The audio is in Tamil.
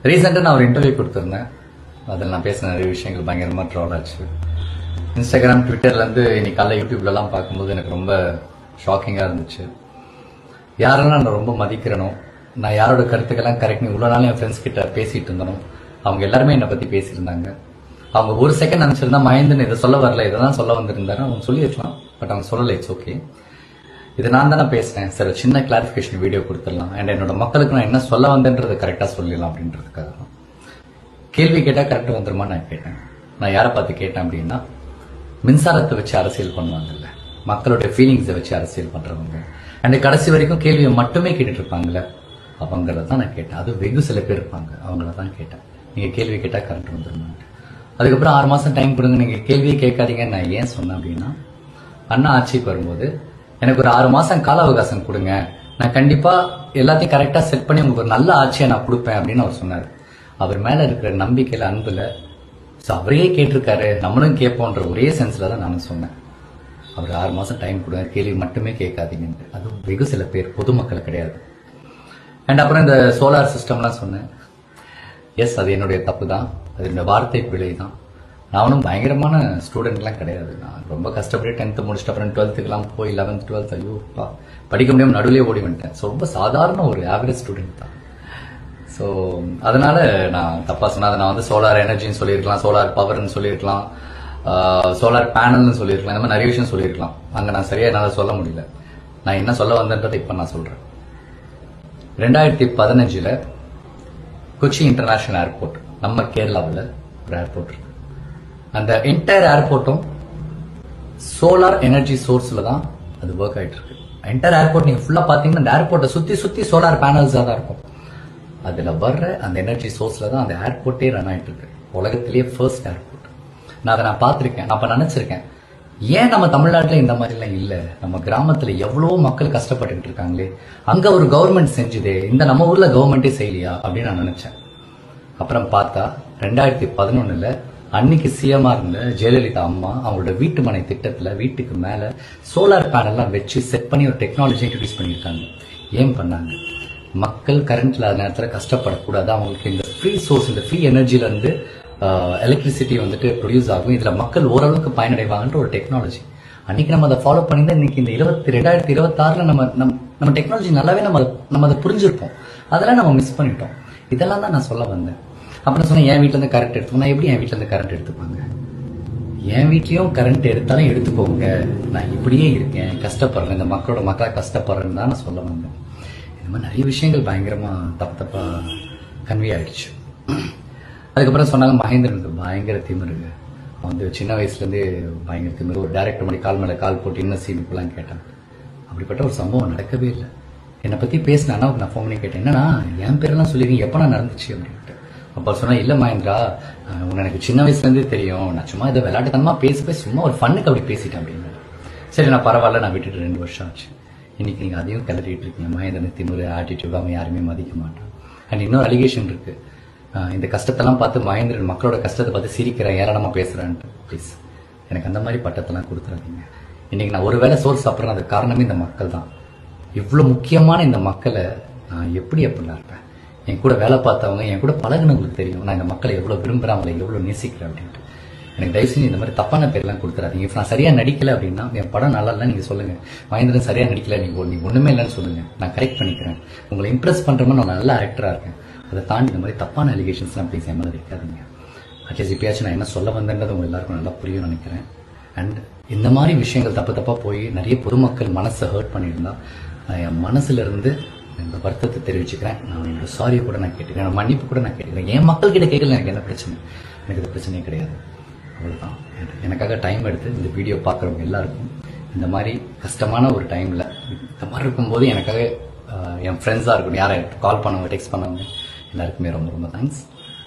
ரீசெண்டாக நான் ஒரு இன்டர்வியூ கொடுத்துருந்தேன். அதில் நான் பேசின நிறைய விஷயங்கள் பயங்கரமாக ட்ரால் ஆச்சு. இன்ஸ்டாகிராம், ட்விட்டர்லேருந்து இன்னைக்கு காலைல யூடியூப்லலாம் பார்க்கும்போது எனக்கு ரொம்ப ஷாக்கிங்காக இருந்துச்சு. யாரெல்லாம் நான் ரொம்ப மதிக்கிறனோ, நான் யாரோட கருத்துக்கெல்லாம் கரெக்ட் இவ்வளோ நாள் என் ஃப்ரெண்ட்ஸ் கிட்ட பேசிகிட்டு இருந்தனோ, அவங்க எல்லாருமே என்னை பற்றி பேசியிருந்தாங்க. அவங்க ஒரு செகண்ட் நினச்சிருந்தா மகேந்திரன் இதை சொல்ல வரல, இதை தான் சொல்ல வந்திருந்தாரு அவங்க சொல்லி வச்சலாம். பட் அவங்க சொல்லலை. It's okay. இது நான் தானே பேசுறேன் சார், சின்ன கிளாரிஃபிகேஷன் வீடியோ கொடுத்துடலாம். அண்ட் என்னோட மக்களுக்கு நான் என்ன சொல்ல வந்தேன்றது கரெக்டாக சொல்லிடலாம் அப்படின்றதுக்காக தான். கேள்வி கேட்டால் கரெக்டாக வந்துருமா நான் கேட்டேன். நான் யாரை பார்த்து கேட்டேன் அப்படின்னா, மின்சாரத்தை வச்சு அரசியல் பண்ணுவாங்கல்ல, மக்களுடைய ஃபீலிங்ஸை வச்சு அரசியல் பண்றவங்க, அண்ட் கடைசி வரைக்கும் கேள்வியை மட்டுமே கேட்டுட்டு இருப்பாங்கல்ல, அவங்கள தான் நான் கேட்டேன். அது வெகு சில பேர் இருப்பாங்க, அவங்கள தான் கேட்டேன். நீங்க கேள்வி கேட்டால் கரெக்ட் வந்துருமா. அதுக்கப்புறம் 6 மாசம் டைம் கொடுங்க, நீங்க கேள்வியே கேட்காதீங்கன்னு நான் ஏன் சொன்னேன் அப்படின்னா, அண்ணா ஆட்சிக்கு வரும்போது எனக்கு ஒரு 6 மாசம் கால அவகாசம் கொடுங்க, நான் கண்டிப்பா எல்லாத்தையும் கரெக்டா செட் பண்ணி உங்களுக்கு ஒரு நல்ல ஆட்சியை நான் கொடுப்பேன் அப்படின்னு அவர் சொன்னார். அவர் மேல இருக்கிற நம்பிக்கையில, அன்புல, அவரே கேட்டிருக்காரு, நம்மளும் கேட்போன்ற ஒரே சென்ஸ்ல தான் நானும் சொன்னேன். அவர் 6 மாசம் டைம் கொடுங்க, கேள்வி மட்டுமே கேட்காதீங்கன்ட்டு. அது வெகு சில பேர், பொதுமக்கள் கிடையாது. அண்ட் அப்புறம் இந்த சோலார் சிஸ்டம்லாம் சொன்னேன். எஸ், அது என்னுடைய தப்பு தான், அது இந்த வார்த்தை பிழை தான். நானும் பயங்கரமான ஸ்டூடெண்ட்லாம் கிடையாது. நான் ரொம்ப கஷ்டப்பட்டு 10th முடிச்சுட்டு அப்புறம் 12th போய் 11th 12th ஐயோ படிக்க முடியாமல் நடுவிலே ஓடி வந்துட்டேன். ஸோ ரொம்ப சாதாரண ஒரு ஆவரேஜ் ஸ்டூடெண்ட் தான். ஸோ அதனால நான் தப்பா சொன்னா, நான் வந்து சோலார் எனர்ஜின்னு சொல்லியிருக்கலாம், சோலார் பவர்னு சொல்லியிருக்கலாம், சோலார் பேனல்னு சொல்லியிருக்கலாம், இந்த மாதிரி நிறைய விஷயம் சொல்லியிருக்கலாம். அங்கே நான் சரியா என்னால் சொல்ல முடியல. நான் என்ன சொல்ல வந்தேன்றதை இப்போ நான் சொல்றேன். 2015 கொச்சி இன்டர்நேஷனல் ஏர்போர்ட், நம்ம கேரளாவில் ஒரு ஏர்போர்ட் இருக்கு. அந்த என்டையர் ஏர்போர்ட்டும் சோலார் எனர்ஜி சோர்ஸ்ல தான் அது ஒர்க் ஆயிட்டு இருக்கு. என்டையர் ஏர்போர்ட் நீங்க ஃபுல்லா பாத்தீங்கன்னா அந்த ஏர்போர்ட்டை சுத்தி சுத்தி சோலார் பேனல்ஸ் தான் இருக்கும். அதுல வர்ற அந்த எனர்ஜி சோர்ஸ்ல தான் அந்த ஏர்போர்ட்டே ரன் ஆயிட்டு இருக்கு. உலகத்திலேயே ஃபர்ஸ்ட் ஏர்போர்ட். நான் அதை பார்த்திருக்கேன். நான் அப்ப நினைச்சிருக்கேன், ஏன் நம்ம தமிழ்நாட்டில் இந்த மாதிரி எல்லாம் இல்ல, நம்ம கிராமத்துல எவ்வளவோ மக்கள் கஷ்டப்பட்டு இருக்காங்களே, அங்க ஒரு கவர்மெண்ட் செஞ்சுதே, இந்த நம்ம ஊர்ல கவர்மெண்டே செய்யலையா அப்படின்னு நான் நினைச்சேன். அப்புறம் பார்த்தா 2011 அன்னைக்கு சிஎம்ஆ இருந்த ஜெயலலிதா அம்மா அவங்களோட வீட்டு மனை திட்டத்துல வீட்டுக்கு மேல சோலார் பேனல்லாம் வச்சு செட் பண்ணி ஒரு டெக்னாலஜி இன்ட்ரோடியூஸ் பண்ணியிருக்காங்க. ஏன் பண்ணாங்க? மக்கள் கரண்ட்ல அந்த நேரத்தில் கஷ்டப்படக்கூடாது, அவங்களுக்கு இந்த ஃப்ரீ சோர்ஸ், இந்த ஃப்ரீ எனர்ஜில இருந்து எலக்ட்ரிசிட்டி வந்துட்டு ப்ரொடியூஸ் ஆகும், இதுல மக்கள் ஓரளவுக்கு பயனடைவாங்கன்ற ஒரு டெக்னாலஜி. அன்னைக்கு நம்ம அதை ஃபாலோ பண்ணி தான் இன்னைக்கு இந்த 2026 நம்ம டெக்னாலஜி நல்லாவே நம்ம அதை புரிஞ்சிருப்போம். அதெல்லாம் நம்ம மிஸ் பண்ணிட்டோம். இதெல்லாம் தான் நான் சொல்ல வந்தேன். அப்புறம் சொன்னேன், என் வீட்டுல இருந்து கரண்ட் எடுத்துக்கணும். நான் எப்படி என் வீட்டுல இருந்து கரண்ட் எடுத்துப்பாங்க? என் வீட்லயும் கரண்ட் எடுத்தாலும் எடுத்துக்கோங்க, நான் இப்படியே இருக்கேன், கஷ்டப்படுறேன், இந்த மக்களா கஷ்டப்படுறேன்னு தான் நான் சொல்ல வந்தேன். இந்த மாதிரி நிறைய விஷயங்கள் பயங்கரமா தப்பா கன்வே ஆயிடுச்சு. அதுக்கப்புறம் சொன்னாங்க, மகேந்திரனுக்கு பயங்கர திமிரு, அவன் வந்து சின்ன வயசுல இருந்தே பயங்கர திமிரு, ஒரு டைரக்டர் மாதிரி கால் மேல கால் போட்டு இன்னும் சீனிப்புலாம் கேட்டாங்க. அப்படிப்பட்ட ஒரு சம்பவம் நடக்கவே இல்லை. என்னை பத்தி பேசின அண்ணாவுக்கு நான் ஃபோன் பண்ணி கேட்டேன், என்னன்னா என் பேரெல்லாம் சொல்லிருக்கீங்க, எப்ப நான் நடந்துச்சு அப்படின்ட்டு. அப்ப சொன்னா, இல்ல மகேந்திரா, உன்னை எனக்கு சின்ன வயசுல இருந்தே தெரியும், நான் சும்மா இதை விளையாட்டுத்தனமா பேசி சும்மா ஒரு ஃபன்னுக்கு அப்படி பேசிட்டேன் அப்படின்னு. சரி, நான் பரவாயில்ல, நான் விட்டுட்டு 2 வருஷம் ஆச்சு. இன்னைக்கு நீங்க அதையும் கிளறிட்டு இருக்கீங்க. மகேந்திரன் திமிரு, ஆட்டிடியூட், அவன் யாருமே மதிக்க மாட்டான். அண்ட் இன்னொரு அலிகேஷன் இருக்கு, இந்த கஷ்டத்தெல்லாம் பார்த்து மகேந்திரன் மக்களோட கஷ்டத்தை பார்த்து சிரிக்கிறேன், ஏராளமா பேசுறேன்ட்டு. ப்ளீஸ் எனக்கு அந்த மாதிரி பட்டத்தெல்லாம் கொடுத்துறாதீங்க. இன்னைக்கு நான் ஒருவேளை சோறு சாப்பிட்றேன், அது காரணமே இந்த மக்கள் தான். இவ்வளவு முக்கியமான இந்த மக்களை நான் எப்படிலாம் இருப்பேன்? என் கூட வேலை பார்த்தவங்க, என் கூட பழகினவங்களுக்கு தெரியும் நான் இந்த மக்களை எவ்வளவு விரும்புறேன், அவங்களை எவ்வளவு நேசிக்கிறேன் அப்படின்ட்டு. எனக்கு தயவு செஞ்சு இந்த மாதிரி தப்பான பேர்லாம் கொடுத்துறாதீங்க. இப்போ நான் சரியா நடிக்கல அப்படின்னா, என் படம் நல்லா இல்லைன்னு நீங்க சொல்லுங்க, மகேந்திரன் சரியா நடிக்கல, நீங்க ஒண்ணுமே இல்லைன்னு சொல்லுங்க, நான் கரெக்ட் பண்ணிக்கிறேன். உங்களை இம்ப்ரெஸ் பண்ற மாதிரி நான் நல்ல ஆக்டரா இருக்கேன். அதை தாண்டி இந்த மாதிரி தப்பான அலிகேஷன்ஸ்லாம் ப்ளீஸ் என் மேலே வைக்காதீங்க. அட்லீஸ்ட் இப்பயாச்சும் நான் என்ன சொல்ல வந்தேன்றது உங்க எல்லாருக்கும் நல்லா புரியும் நினைக்கிறேன். அண்ட் இந்த மாதிரி விஷயங்கள் தப்பா போய் நிறைய பொதுமக்கள் மனசை ஹர்ட் பண்ணியிருந்தா, என் மனசுல இருந்து இந்த வருத்தத்தை தெரிவிச்சுக்கிறேன். நான் என்னோட சாரியை கூட நான் கேட்டுக்கிறேன், மன்னிப்பு கூட நான் கேட்டுக்கிறேன். என் மக்கள் கிட்ட கேட்கல, எனக்கு என்ன பிரச்சனை? எனக்கு இது பிரச்சனையே கிடையாது. அவ்வளவுதான். எனக்காக டைம் எடுத்து இந்த வீடியோ பார்க்குறவங்க எல்லாருக்கும், இந்த மாதிரி கஷ்டமான ஒரு டைம்ல இந்த மாதிரி இருக்கும்போது எனக்காக என் ஃப்ரெண்ட்ஸாக இருக்கட்டும், யாரை கால் பண்ணவங்க, டெக்ஸ்ட் பண்ணவங்க எல்லாருக்குமே ரொம்ப ரொம்ப தேங்க்ஸ்.